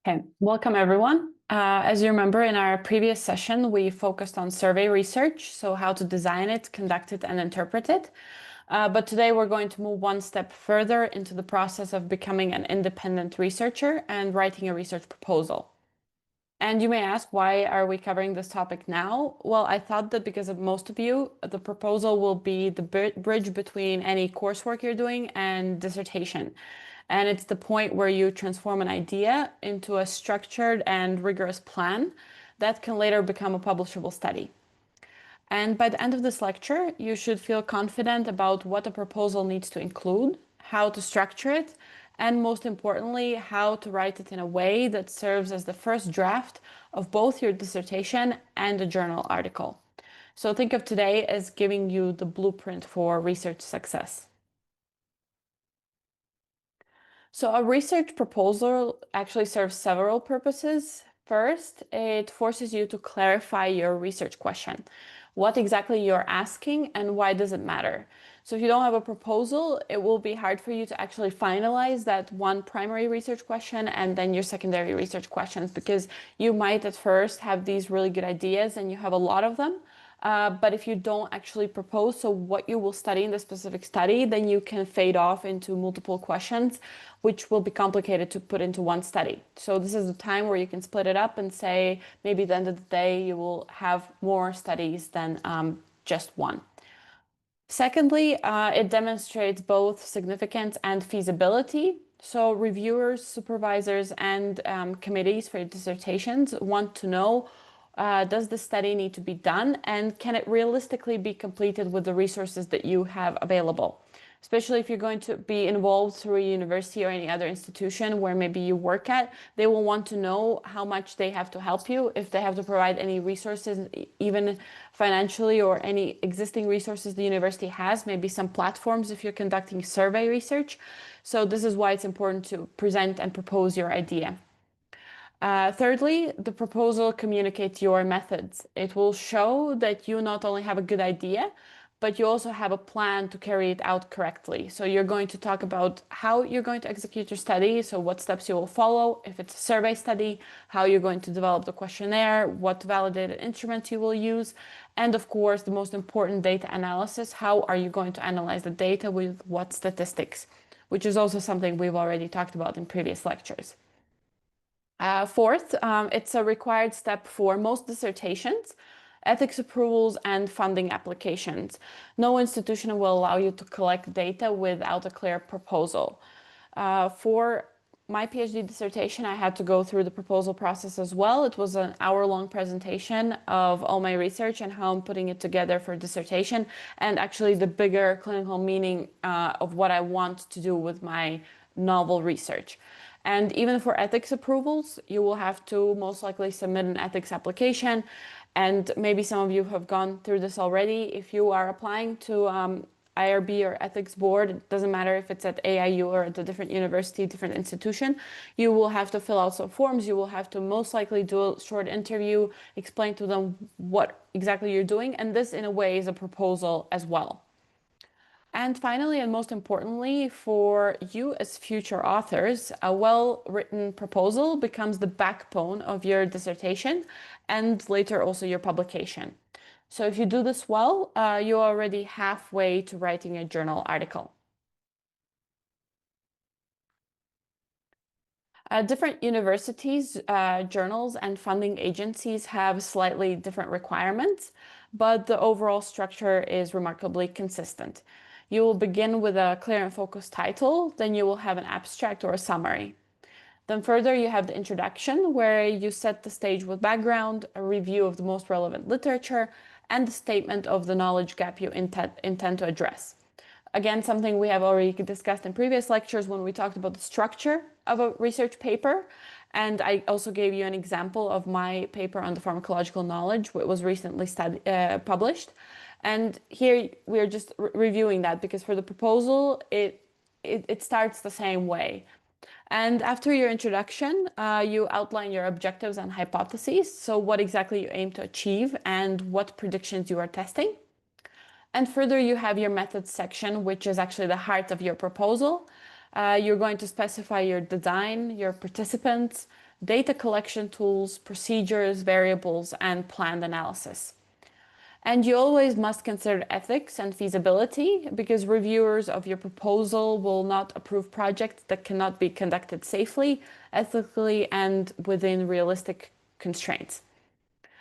Okay, welcome everyone. As you remember, in our previous session, we focused on survey research, so how to design it, conduct it, and interpret it. But today we're going to move one step further into the process of becoming an independent researcher and writing a research proposal. And you may ask, why are we covering this topic now? Well, I thought that because of most of you, the proposal will be the bridge between any coursework you're doing and dissertation. And it's the point where you transform an idea into a structured and rigorous plan that can later become a publishable study. And by the end of this lecture, you should feel confident about what a proposal needs to include, how to structure it, and most importantly, how to write it in a way that serves as the first draft of both your dissertation and a journal article. So think of today as giving you the blueprint for research success. So a research proposal actually serves several purposes. First, it forces you to clarify your research question. What exactly you're asking and why does it matter? So if you don't have a proposal, it will be hard for you to actually finalize that one primary research question and then your secondary research questions, because you might at first have these really good ideas and you have a lot of them. But if you don't actually propose, so what you will study in the specific study, then you can fade off into multiple questions, which will be complicated to put into one study. So this is the time where you can split it up and say, maybe at the end of the day, you will have more studies than just one. Secondly, it demonstrates both significance and feasibility. So reviewers, supervisors, and committees for dissertations want to know, does the study need to be done, and can it realistically be completed with the resources that you have available? Especially if you're going to be involved through a university or any other institution where maybe you work at, they will want to know how much they have to help you, if they have to provide any resources, even financially, or any existing resources the university has, maybe some platforms if you're conducting survey research. So this is why it's important to present and propose your idea. Thirdly, the proposal communicates your methods. It will show that you not only have a good idea, but you also have a plan to carry it out correctly. So you're going to talk about how you're going to execute your study, so what steps you will follow, if it's a survey study, how you're going to develop the questionnaire, what validated instruments you will use, and of course, the most important, data analysis. How are you going to analyze the data, with what statistics, which is also something we've already talked about in previous lectures. Fourth, it's a required step for most dissertations, ethics approvals, and funding applications. No institution will allow you to collect data without a clear proposal. For my PhD dissertation, I had to go through the proposal process as well. It was an hour-long presentation of all my research and how I'm putting it together for dissertation, and actually the bigger clinical meaning of what I want to do with my novel research. And even for ethics approvals, you will have to most likely submit an ethics application. And maybe some of you have gone through this already. If you are applying to IRB or ethics board, it doesn't matter if it's at AIU or at a different university, different institution, you will have to fill out some forms. You will have to most likely do a short interview, explain to them what exactly you're doing. And this in a way is a proposal as well. And finally, and most importantly, for you as future authors, a well-written proposal becomes the backbone of your dissertation and later also your publication. So if you do this well, you're already halfway to writing a journal article. Different universities, journals, and funding agencies have slightly different requirements, but the overall structure is remarkably consistent. You will begin with a clear and focused title, then you will have an abstract or a summary. Then further, you have the introduction, where you set the stage with background, a review of the most relevant literature, and the statement of the knowledge gap you intend to address. Again, something we have already discussed in previous lectures when we talked about the structure of a research paper. And I also gave you an example of my paper on the pharmacological knowledge, which was recently published. And here we are just reviewing that, because for the proposal, it starts the same way. And after your introduction, you outline your objectives and hypotheses. So what exactly you aim to achieve and what predictions you are testing. And further, you have your methods section, which is actually the heart of your proposal. You're going to specify your design, your participants, data collection tools, procedures, variables, and planned analysis. And you always must consider ethics and feasibility because reviewers of your proposal will not approve projects that cannot be conducted safely, ethically, and within realistic constraints.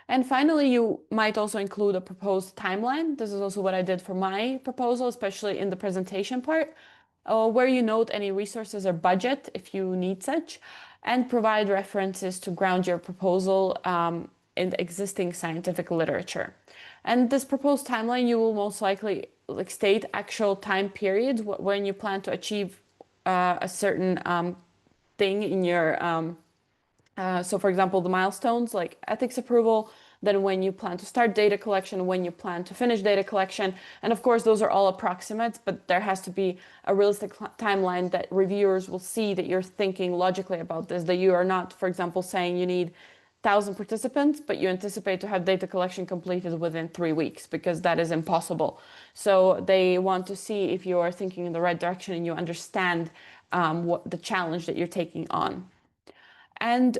And finally, you might also include a proposed timeline. This is also what I did for my proposal, especially in the presentation part, where you note any resources or budget if you need such, and provide references to ground your proposal in the existing scientific literature. And this proposed timeline, you will most likely state actual time periods when you plan to achieve a certain thing in your so for example, the milestones like ethics approval, then when you plan to start data collection, when you plan to finish data collection. And of course, those are all approximates, but there has to be a realistic timeline that reviewers will see that you're thinking logically about this, that you are not, for example, saying you need 1,000 participants, but you anticipate to have data collection completed within 3 weeks because that is impossible. So they want to see if you are thinking in the right direction and you understand what the challenge that you're taking on. And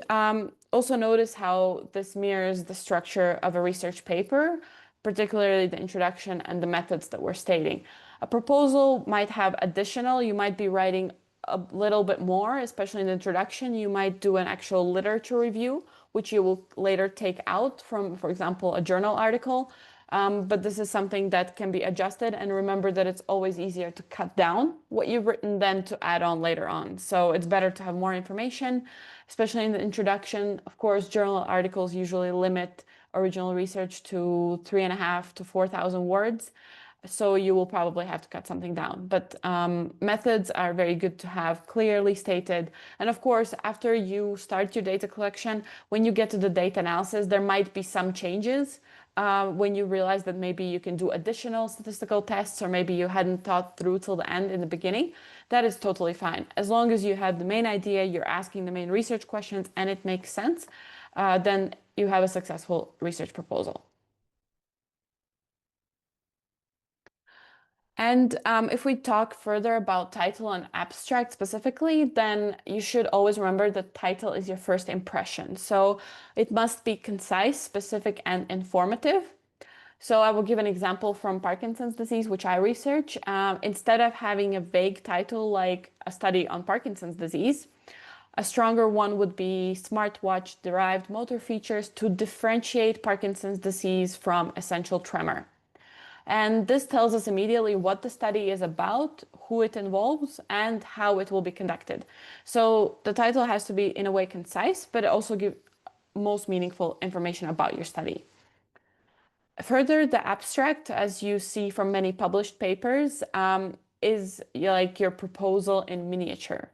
also notice how this mirrors the structure of a research paper, particularly the introduction and the methods that we're stating. A proposal might have additional, you might be writing a little bit more, especially in the introduction. You might do an actual literature review, which you will later take out from, for example, a journal article. But this is something that can be adjusted. And remember that it's always easier to cut down what you've written than to add on later on. So it's better to have more information, especially in the introduction. Of course, journal articles usually limit original research to 3.5 to 4,000 words. So you will probably have to cut something down. But methods are very good to have clearly stated. And of course, after you start your data collection, when you get to the data analysis, there might be some changes when you realize that maybe you can do additional statistical tests or maybe you hadn't thought through till the end in the beginning. That is totally fine. As long as you have the main idea, you're asking the main research questions and it makes sense, then you have a successful research proposal. And if we talk further about title and abstract specifically, then you should always remember that title is your first impression. So it must be concise, specific, and informative. So I will give an example from Parkinson's disease, which I research. Instead of having a vague title like a study on Parkinson's disease, a stronger one would be smartwatch-derived motor features to differentiate Parkinson's disease from essential tremor. And this tells us immediately what the study is about, who it involves, and how it will be conducted. So the title has to be in a way concise, but it also gives most meaningful information about your study. Further, the abstract, as you see from many published papers, is like your proposal in miniature.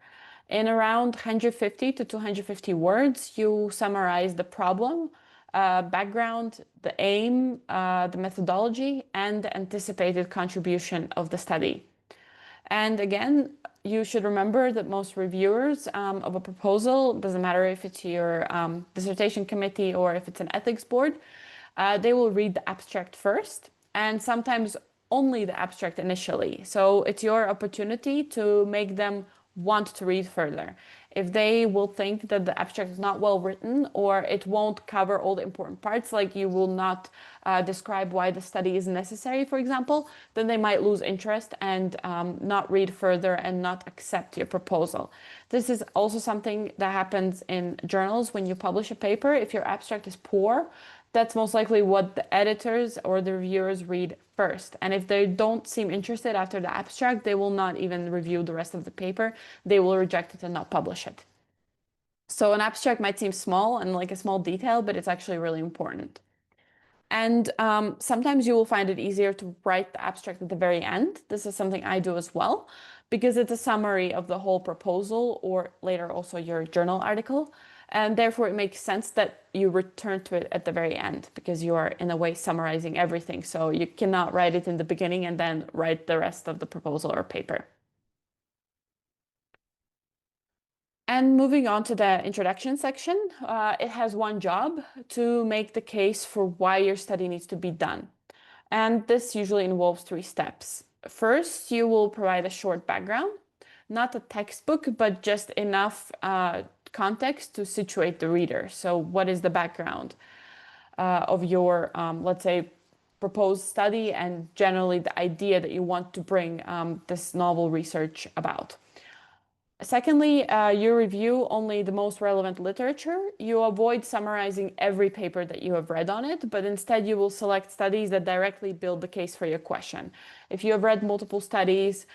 In around 150 to 250 words, you summarize the problem, background, the aim, the methodology, and the anticipated contribution of the study. And again, you should remember that most reviewers of a proposal, doesn't matter if it's your dissertation committee or if it's an ethics board, they will read the abstract first and sometimes only the abstract initially. So it's your opportunity to make them want to read further. If they will think that the abstract is not well written or it won't cover all the important parts, like you will not describe why the study is necessary, for example, then they might lose interest and not read further and not accept your proposal. This is also something that happens in journals when you publish a paper. If your abstract is poor, that's most likely what the editors or the reviewers read first. And if they don't seem interested after the abstract, they will not even review the rest of the paper. They will reject it and not publish it. So an abstract might seem small and like a small detail, but it's actually really important. And sometimes you will find it easier to write the abstract at the very end. This is something I do as well, because it's a summary of the whole proposal or later also your journal article. And therefore, it makes sense that you return to it at the very end because you are in a way summarizing everything. So you cannot write it in the beginning and then write the rest of the proposal or paper. And moving on to the introduction section, it has one job to make the case for why your study needs to be done. And this usually involves 3 steps. First, you will provide a short background, not a textbook, but just enough context to situate the reader. So what is the background of your, let's say, proposed study and generally the idea that you want to bring this novel research about. Secondly, you review only the most relevant literature. You avoid summarizing every paper that you have read on it, but instead you will select studies that directly build the case for your question. If you have read multiple studies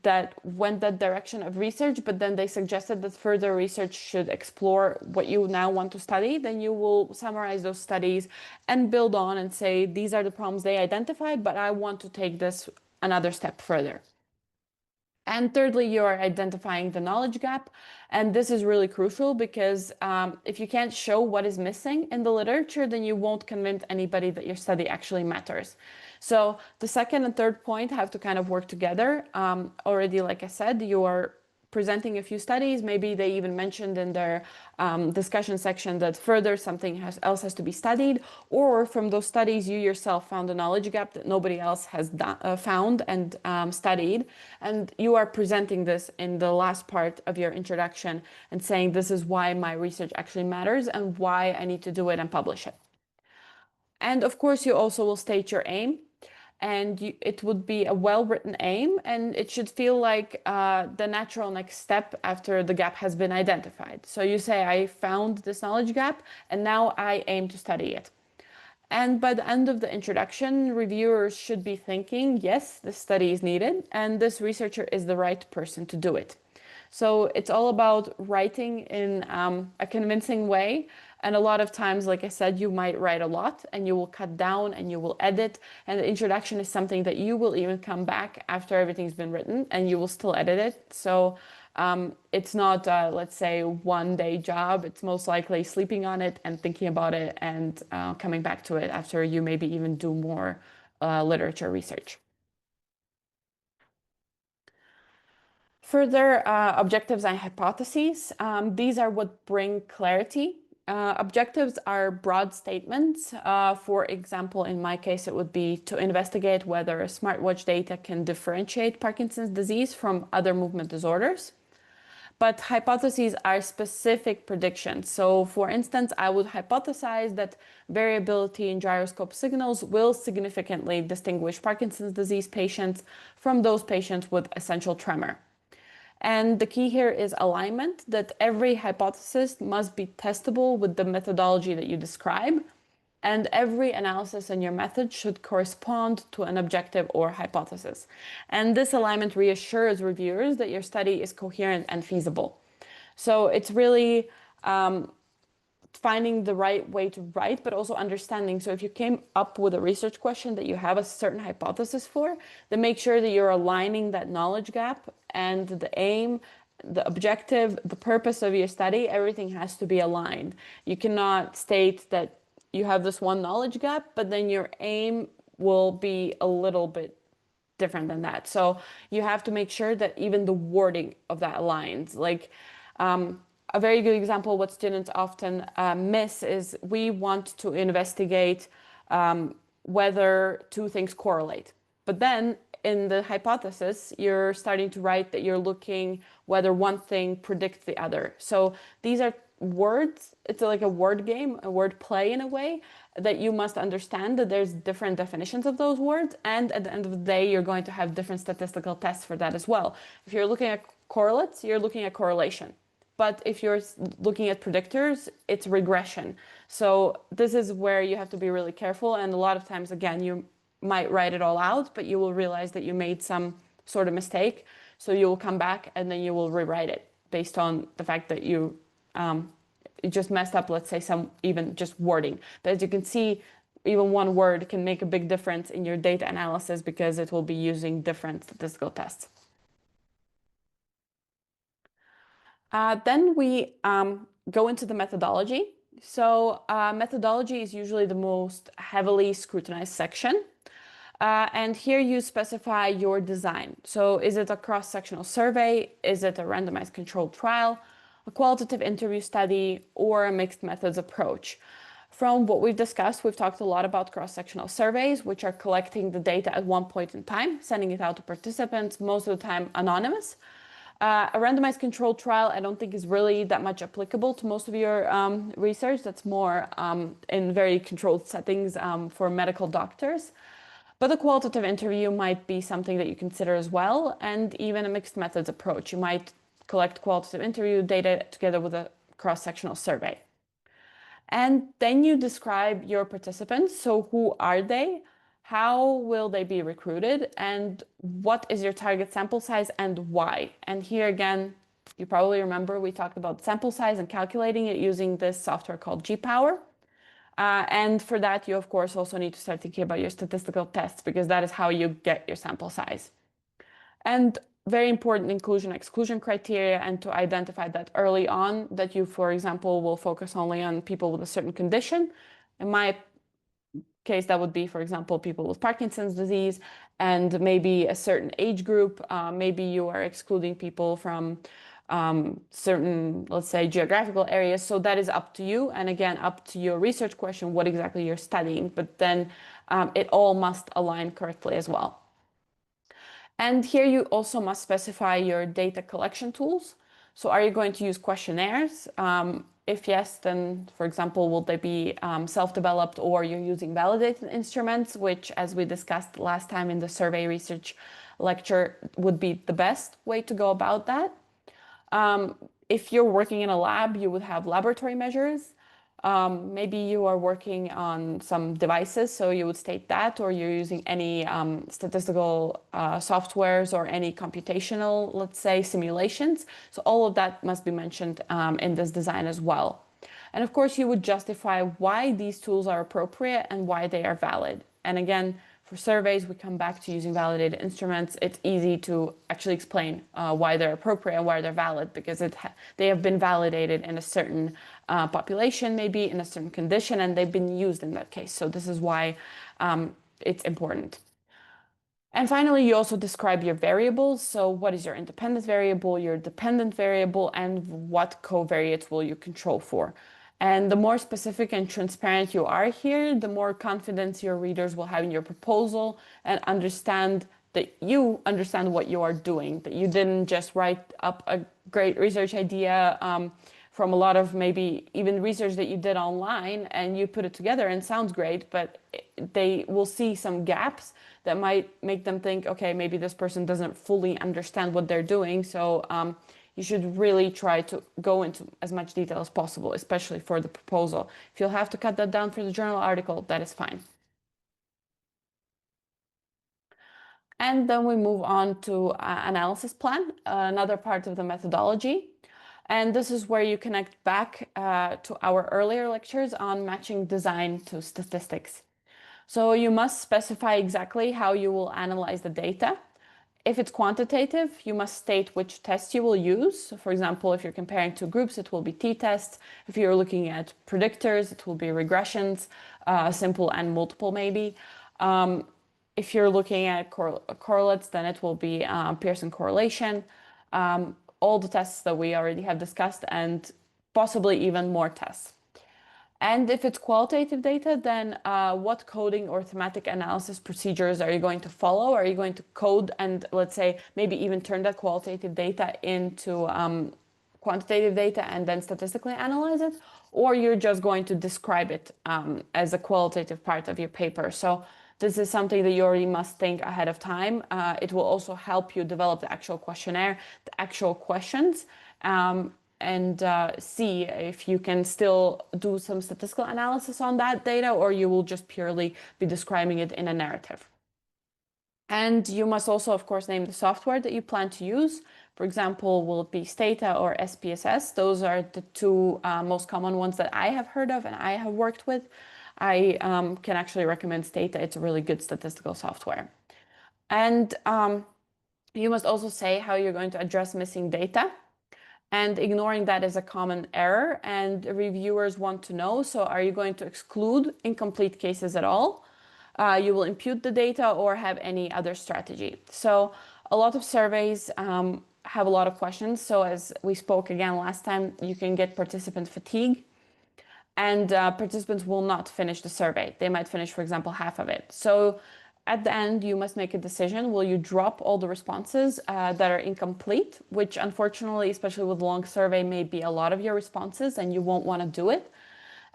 that went that direction of research, but then they suggested that further research should explore what you now want to study, then you will summarize those studies and build on and say, these are the problems they identified, but I want to take this another step further. And thirdly, you are identifying the knowledge gap. And this is really crucial because if you can't show what is missing in the literature, then you won't convince anybody that your study actually matters. So the second and third point have to kind of work together. Already, like I said, you are presenting a few studies. Maybe they even mentioned in their discussion section that further something else has to be studied, or from those studies you yourself found a knowledge gap that nobody else has found and studied, and you are presenting this in the last part of your introduction and saying this is why my research actually matters and why I need to do it and publish it. And of course, you also will state your aim, and it would be a well-written aim, and it should feel like the natural next step after the gap has been identified. So you say, I found this knowledge gap, and now I aim to study it. And by the end of the introduction, reviewers should be thinking, yes, this study is needed, and this researcher is the right person to do it. So it's all about writing in a convincing way. And a lot of times, like I said, you might write a lot and you will cut down and you will edit. And the introduction is something that you will even come back after everything's been written and you will still edit it. So it's not, let's say, one-day job. It's most likely sleeping on it and thinking about it and coming back to it after you maybe even do more literature research. Further objectives and hypotheses. These are what bring clarity. Objectives are broad statements. For example, in my case, it would be to investigate whether smartwatch data can differentiate Parkinson's disease from other movement disorders. But hypotheses are specific predictions. So for instance, I would hypothesize that variability in gyroscope signals will significantly distinguish Parkinson's disease patients from those patients with essential tremor. And the key here is alignment, that every hypothesis must be testable with the methodology that you describe. And every analysis in your method should correspond to an objective or hypothesis. And this alignment reassures reviewers that your study is coherent and feasible. So it's really finding the right way to write, but also understanding. So if you came up with a research question that you have a certain hypothesis for, then make sure that you're aligning that knowledge gap and the aim, the objective, the purpose of your study, everything has to be aligned. You cannot state that you have this one knowledge gap, but then your aim will be a little bit different than that. So you have to make sure that even the wording of that aligns. Like a very good example, what students often miss is we want to investigate whether two things correlate. But then in the hypothesis, you're starting to write that you're looking whether one thing predicts the other. So these are words. It's like a word game, a word play in a way that you must understand that there's different definitions of those words. And at the end of the day, you're going to have different statistical tests for that as well. If you're looking at correlates, you're looking at correlation. But if you're looking at predictors, it's regression. So this is where you have to be really careful. And a lot of times, again, you might write it all out, but you will realize that you made some sort of mistake. So you will come back and then you will rewrite it based on the fact that you just messed up, let's say, some even just wording. But as you can see, even one word can make a big difference in your data analysis because it will be using different statistical tests. Then we go into the methodology. So methodology is usually the most heavily scrutinized section. And here you specify your design. So is it a cross-sectional survey? Is it a randomized controlled trial, a qualitative interview study, or a mixed methods approach? From what we've discussed, we've talked a lot about cross-sectional surveys, which are collecting the data at one point in time, sending it out to participants, most of the time anonymous. A randomized controlled trial, I don't think is really that much applicable to most of your research. That's more in very controlled settings for medical doctors. But a qualitative interview might be something that you consider as well, and even a mixed methods approach. You might collect qualitative interview data together with a cross-sectional survey. And then you describe your participants. So who are they? How will they be recruited? And what is your target sample size and why? And here again, you probably remember we talked about sample size and calculating it using this software called GPower. And for that, you of course also need to start thinking about your statistical tests because that is how you get your sample size. And very important inclusion exclusion criteria and to identify that early on that you, for example, will focus only on people with a certain condition. In my case, that would be, for example, people with Parkinson's disease and maybe a certain age group. Maybe you are excluding people from certain, let's say, geographical areas. So that is up to you. And again, up to your research question, what exactly you're studying. But then it all must align correctly as well. And here you also must specify your data collection tools. So are you going to use questionnaires? If yes, then, for example, will they be self-developed or you're using validated instruments, which, as we discussed last time in the survey research lecture, would be the best way to go about that. If you're working in a lab, you would have laboratory measures. Maybe you are working on some devices, so you would state that, or you're using any statistical softwares or any computational, let's say, simulations. So all of that must be mentioned in this design as well. And of course, you would justify why these tools are appropriate and why they are valid. And again, for surveys, we come back to using validated instruments. It's easy to actually explain why they're appropriate and why they're valid because they have been validated in a certain population, maybe in a certain condition, and they've been used in that case. So this is why it's important. And finally, you also describe your variables. So what is your independent variable, your dependent variable, and what covariates will you control for? And the more specific and transparent you are here, the more confidence your readers will have in your proposal and understand that you understand what you are doing, that you didn't just write up a great research idea from a lot of maybe even research that you did online and you put it together and sounds great, but they will see some gaps that might make them think, okay, maybe this person doesn't fully understand what they're doing. So you should really try to go into as much detail as possible, especially for the proposal. If you'll have to cut that down for the journal article, that is fine. And then we move on to analysis plan, another part of the methodology. And this is where you connect back to our earlier lectures on matching design to statistics. So you must specify exactly how you will analyze the data. If it's quantitative, you must state which test you will use. So for example, if you're comparing two groups, it will be t-tests. If you're looking at predictors, it will be regressions, simple and multiple maybe. If you're looking at correlates, then it will be Pearson correlation. All the tests that we already have discussed and possibly even more tests. And if it's qualitative data, then what coding or thematic analysis procedures are you going to follow? Are you going to code and, let's say, maybe even turn that qualitative data into quantitative data and then statistically analyze it? Or you're just going to describe it as a qualitative part of your paper? So this is something that you already must think ahead of time. It will also help you develop the actual questionnaire, the actual questions, and see if you can still do some statistical analysis on that data, or you will just purely be describing it in a narrative. And you must also, of course, name the software that you plan to use. For example, will it be Stata or SPSS? Those are the two most common ones that I have heard of and I have worked with. I can actually recommend Stata. It's a really good statistical software. And you must also say how you're going to address missing data. And ignoring that is a common error, and reviewers want to know, so are you going to exclude incomplete cases at all? You will impute the data or have any other strategy. So a lot of surveys have a lot of questions. So as we spoke again last time, you can get participant fatigue, and participants will not finish the survey. They might finish, for example, half of it. So at the end, you must make a decision. Will you drop all the responses that are incomplete, which unfortunately, especially with a long survey, may be a lot of your responses and you won't want to do it.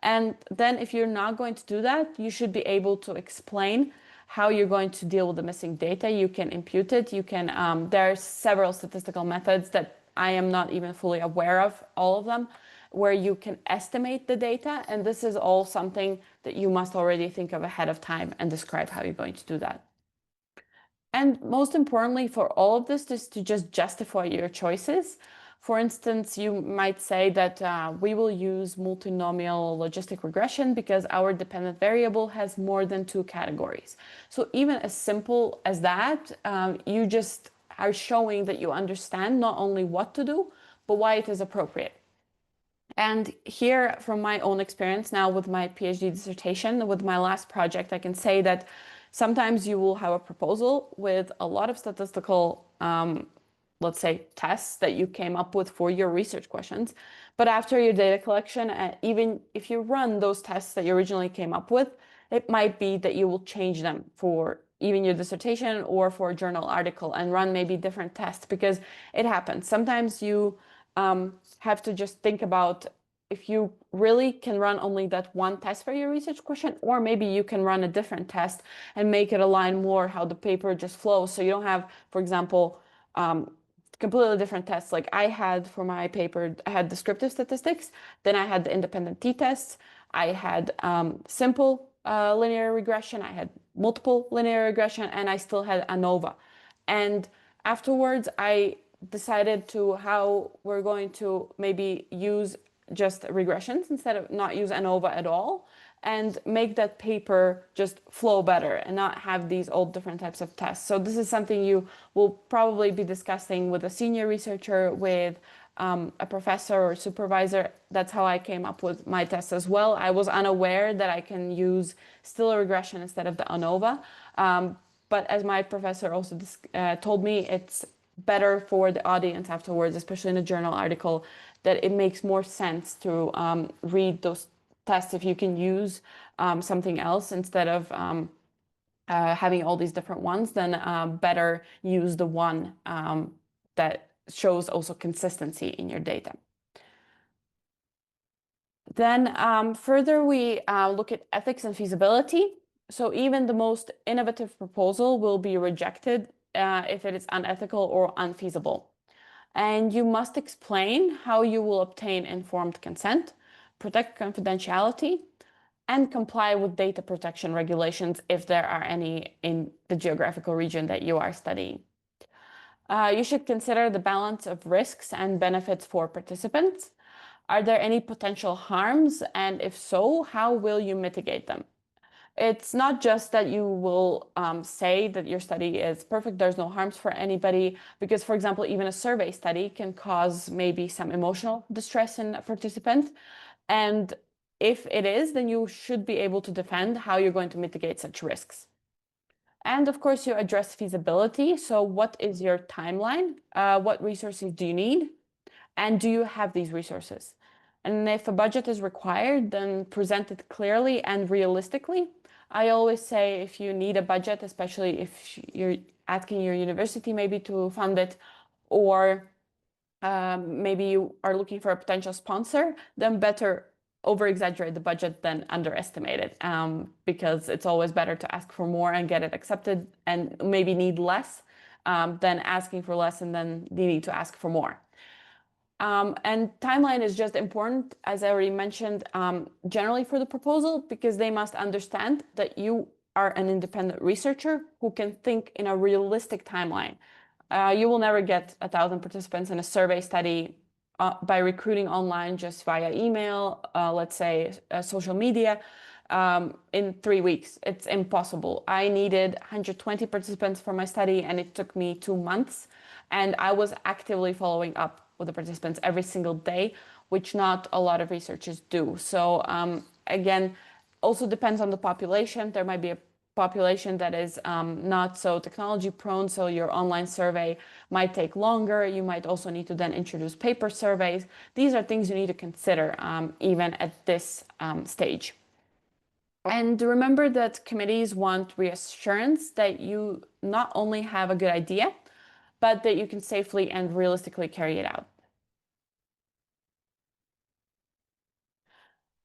And then if you're not going to do that, you should be able to explain how you're going to deal with the missing data. You can impute it. You can, there are several statistical methods that I am not even fully aware of, all of them, where you can estimate the data. And this is all something that you must already think of ahead of time and describe how you're going to do that. And most importantly for all of this is to just justify your choices. For instance, you might say that we will use multinomial logistic regression because our dependent variable has more than 2 categories. So even as simple as that, you just are showing that you understand not only what to do, but why it is appropriate. And here, from my own experience now with my PhD dissertation, with my last project, I can say that sometimes you will have a proposal with a lot of statistical, let's say, tests that you came up with for your research questions. But after your data collection, even if you run those tests that you originally came up with, it might be that you will change them for even your dissertation or for a journal article and run maybe different tests because it happens. Sometimes you have to just think about if you really can run only that one test for your research question, or maybe you can run a different test and make it align more how the paper just flows. So you don't have, for example, completely different tests. Like I had for my paper, I had descriptive statistics, then I had the independent t-tests, I had simple linear regression, I had multiple linear regression, and I still had ANOVA. And afterwards, I decided to how we're going to maybe use just regressions instead of not use ANOVA at all and make that paper just flow better and not have these all different types of tests. So this is something you will probably be discussing with a senior researcher, with a professor or supervisor. That's how I came up with my tests as well. I was unaware that I can use still regression instead of the ANOVA. But as my professor also told me, it's better for the audience afterwards, especially in a journal article, that it makes more sense to read those tests if you can use something else instead of having all these different ones, then better use the one that shows also consistency in your data. Then further, we look at ethics and feasibility. So even the most innovative proposal will be rejected if it is unethical or unfeasible. And you must explain how you will obtain informed consent, protect confidentiality, and comply with data protection regulations if there are any in the geographical region that you are studying. You should consider the balance of risks and benefits for participants. Are there any potential harms? And if so, how will you mitigate them? It's not just that you will say that your study is perfect, there's no harms for anybody, because, for example, even a survey study can cause maybe some emotional distress in a participant. And if it is, then you should be able to defend how you're going to mitigate such risks. And of course, you address feasibility. So what is your timeline? What resources do you need? And do you have these resources? And if a budget is required, then present it clearly and realistically. I always say if you need a budget, especially if you're asking your university maybe to fund it, or maybe you are looking for a potential sponsor, then better over-exaggerate the budget than underestimate it, because it's always better to ask for more and get it accepted and maybe need less than asking for less and then needing to ask for more. And timeline is just important, as I already mentioned, generally for the proposal, because they must understand that you are an independent researcher who can think in a realistic timeline. You will never get 1,000 participants in a survey study by recruiting online just via email, let's say social media, in 3 weeks. It's impossible. I needed 120 participants for my study, and it took me 2 months. And I was actively following up with the participants every single day, which not a lot of researchers do. So again, also depends on the population. There might be a population that is not so technology prone, so your online survey might take longer. You might also need to then introduce paper surveys. These are things you need to consider even at this stage. And remember that committees want reassurance that you not only have a good idea, but that you can safely and realistically carry it out.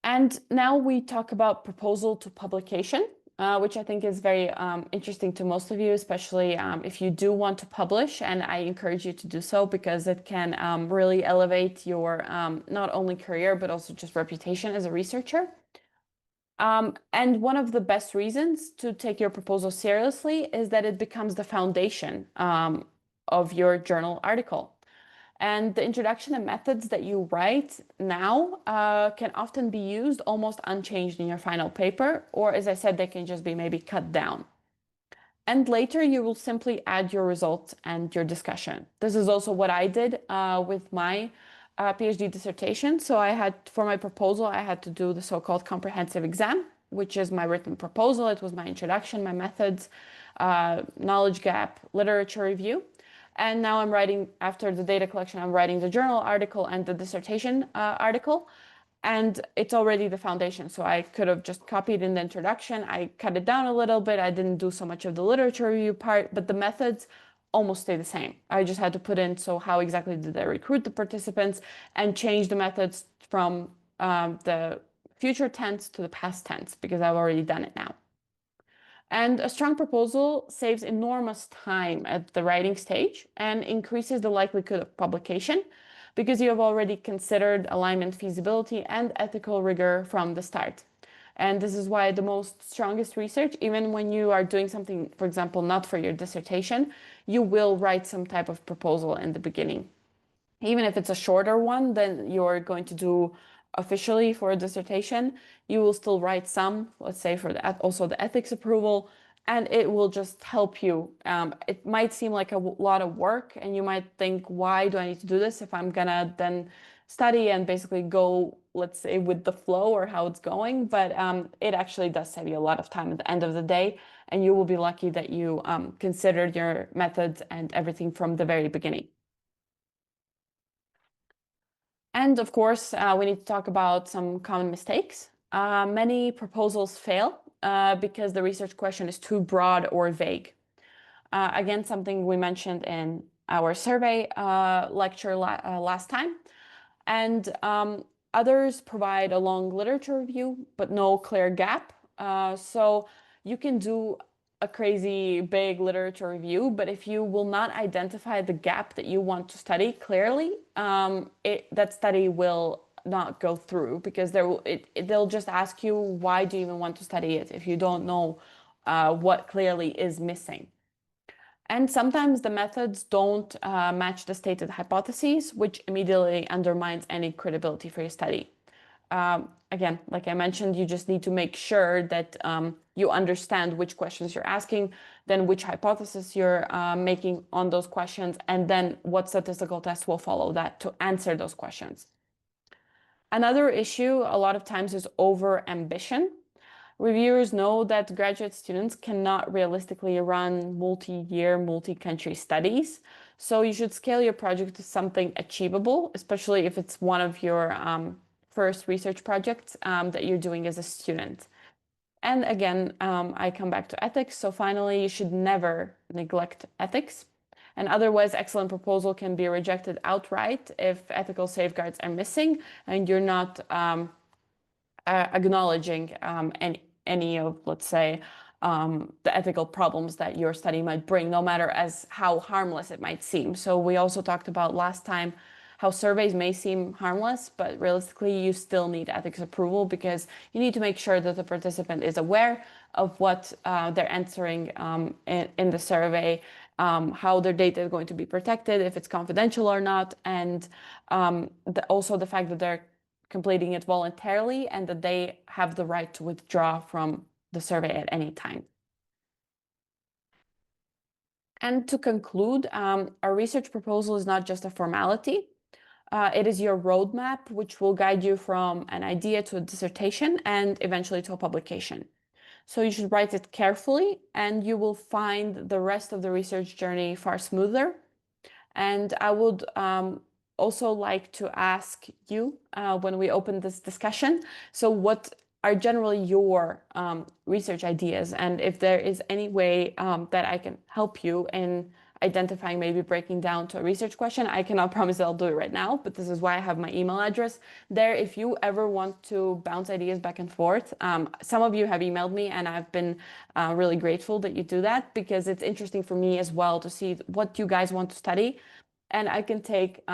And now we talk about proposal to publication, which I think is very interesting to most of you, especially if you do want to publish. And I encourage you to do so because it can really elevate your not only career, but also just reputation as a researcher. And one of the best reasons to take your proposal seriously is that it becomes the foundation of your journal article. And the introduction and methods that you write now can often be used almost unchanged in your final paper, or as I said, they can just be maybe cut down. And later you will simply add your results and your discussion. This is also what I did with my PhD dissertation. So I had, for my proposal, I had to do the so-called comprehensive exam, which is my written proposal. It was my introduction, my methods, knowledge gap, literature review. And now I'm writing, after the data collection, I'm writing the journal article and the dissertation article. And it's already the foundation. So I could have just copied in the introduction. I cut it down a little bit. I didn't do so much of the literature review part, but the methods almost stay the same. I just had to put in, so how exactly did I recruit the participants, and change the methods from the future tense to the past tense because I've already done it now. And a strong proposal saves enormous time at the writing stage and increases the likelihood of publication because you have already considered alignment, feasibility, and ethical rigor from the start. And this is why the most strongest research, even when you are doing something, for example, not for your dissertation, you will write some type of proposal in the beginning. Even if it's a shorter one than you're going to do officially for a dissertation, you will still write some, let's say for the, also the ethics approval, and it will just help you. It might seem like a lot of work, and you might think, why do I need to do this if I'm gonna then study and basically go, let's say, with the flow or how it's going? But it actually does save you a lot of time at the end of the day, and you will be lucky that you considered your methods and everything from the very beginning. And of course, we need to talk about some common mistakes. Many proposals fail because the research question is too broad or vague. Again, something we mentioned in our survey lecture last time. And others provide a long literature review, but no clear gap. So you can do a crazy big literature review, but if you will not identify the gap that you want to study clearly, that study will not go through because they'll just ask you, why do you even want to study it if you don't know what clearly is missing? And sometimes the methods don't match the stated hypotheses, which immediately undermines any credibility for your study. Again, like I mentioned, you just need to make sure that you understand which questions you're asking, then which hypothesis you're making on those questions, and then what statistical test will follow that to answer those questions. Another issue a lot of times is over ambition. Reviewers know that graduate students cannot realistically run multi-year, multi-country studies. So you should scale your project to something achievable, especially if it's one of your first research projects that you're doing as a student. And again, I come back to ethics. So finally, you should never neglect ethics. And otherwise, excellent proposal can be rejected outright if ethical safeguards are missing and you're not acknowledging any of, let's say, the ethical problems that your study might bring, no matter as how harmless it might seem. So we also talked about last time how surveys may seem harmless, but realistically, you still need ethics approval because you need to make sure that the participant is aware of what they're answering in the survey, how their data is going to be protected, if it's confidential or not, and also the fact that they're completing it voluntarily and that they have the right to withdraw from the survey at any time. And to conclude, a research proposal is not just a formality. It is your roadmap, which will guide you from an idea to a dissertation and eventually to a publication. So you should write it carefully and you will find the rest of the research journey far smoother. And I would also like to ask you when we open this discussion, so what are generally your research ideas. And if there is any way that I can help you in identifying, maybe breaking down to a research question, I cannot promise I'll do it right now, but this is why I have my email address there. If you ever want to bounce ideas back and forth, some of you have emailed me, and I've been really grateful that you do that, because it's interesting for me as well to see what you guys want to study. And I can take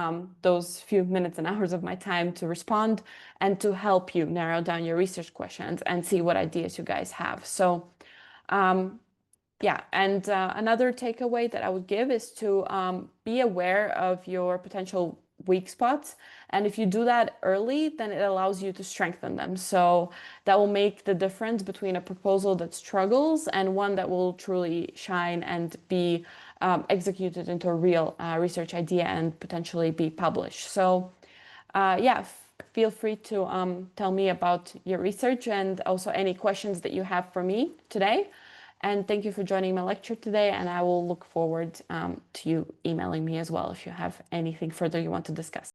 those few minutes and hours of my time to respond and to help you narrow down your research questions and see what ideas you guys have. So yeah, and another takeaway that I would give is to be aware of your potential weak spots. And if you do that early, then it allows you to strengthen them. So that will make the difference between a proposal that struggles and one that will truly shine and be executed into a real research idea and potentially be published. So yeah, feel free to tell me about your research and also any questions that you have for me today. And thank you for joining my lecture today. And I will look forward to you emailing me as well if you have anything further you want to discuss.